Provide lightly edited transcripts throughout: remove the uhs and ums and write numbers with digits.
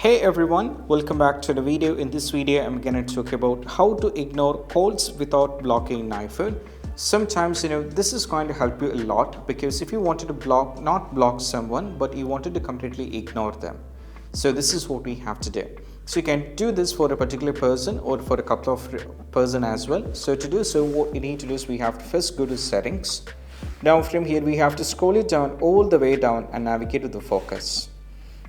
Hey everyone, welcome back to the video. In this video, I'm going to talk about how to ignore calls without blocking an iPhone. Sometimes, this is going to help you a lot because if you wanted to not block someone, but you wanted to completely ignore them. So this is what we have to do. So you can do this for a particular person or for a couple of person as well. So to do so, what you need to do is we have to first go to settings. Now from here, we have to scroll it down all the way down and navigate to the focus.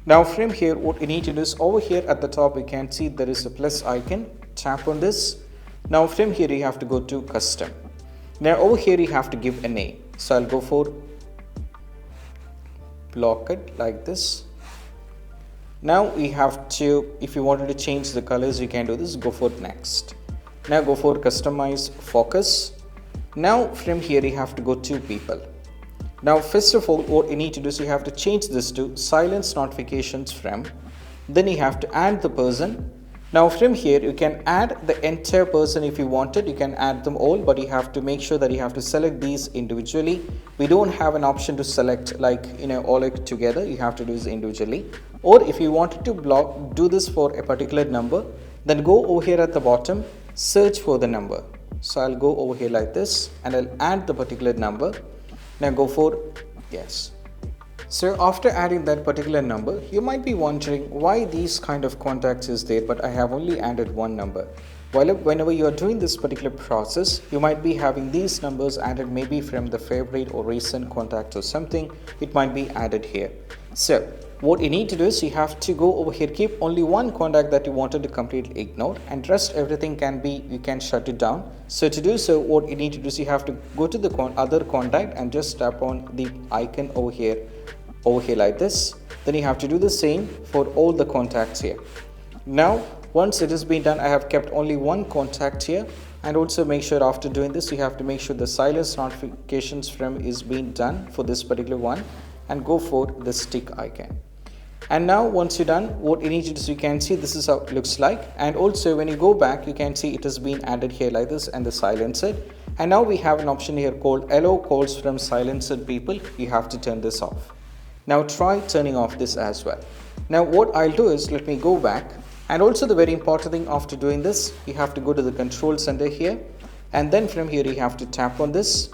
Now from here, what you need to do is over here at the top, you can see there is a plus icon. Tap on this. Now from here, you have to go to custom. Now over here, you have to give a name. So I'll go for block it like this. Now we have to, if you wanted to change the colors, you can do this. Go for next. Now go for customize focus. Now from here, you have to go to people. Now first of all, what you need to do is you have to change this to silence notifications from. Then you have to add the person. Now from here, you can add the entire person if you wanted. You can add them all, but you have to make sure that you have to select these individually. We don't have an option to select all together. You have to do this individually. Or if you wanted to do this for a particular number, then go over here at the bottom, search for the number. So I'll go over here like this and I'll add the particular number. Now go for yes. So after adding that particular number, you might be wondering why these kind of contacts is there, but I have only added one number. Whenever you are doing this particular process, you might be having these numbers added maybe from the favorite or recent contacts or something. It might be added here. So what you need to do is you have to go over here, keep only one contact that you wanted to completely ignore, and rest everything you can shut it down. So to do so, what you need to do is you have to go to the other contact and just tap on the icon over here like this. Then you have to do the same for all the contacts here. Now once it has been done, I have kept only one contact here, and also make sure after doing this, you have to make sure the silence notifications from is being done for this particular one, and go for the stick icon. And now once you're done, what you need to do is you can see this is how it looks like. And also when you go back, you can see it has been added here like this and the silenced. And now we have an option here called allow calls from silenced people. You have to turn this off. Now try turning off this as well. Now what I'll do is let me go back. And also the very important thing after doing this, you have to go to the control center here. And then from here you have to tap on this.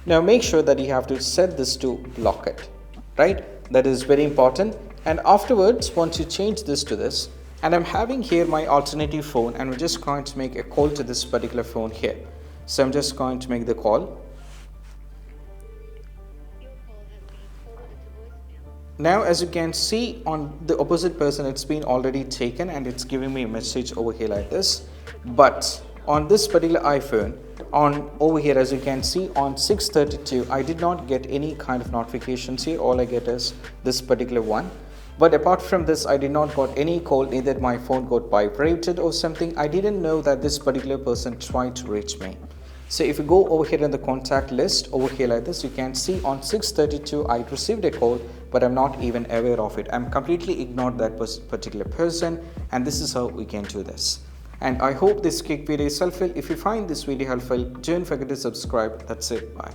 Now make sure that you have to set this to block it. Right? That is very important. And afterwards, once you change this to this, and I'm having here my alternative phone, and we're just going to make a call to this particular phone here. So I'm just going to make the call. Now as you can see on the opposite person, it's been already taken and it's giving me a message over here like this. But on this particular iPhone, over here, as you can see on 6:32, I did not get any kind of notifications here. All I get is this particular one. But apart from this, I did not got any call, neither my phone got vibrated or something. I didn't know that this particular person tried to reach me. So if you go over here in the contact list over here like this, you can see on 6:32 I received a call, but I'm not even aware of it. I'm completely ignored that particular person, and this is how we can do this. And I hope this quick video is helpful. If you find this video helpful, don't forget to subscribe. That's it. Bye.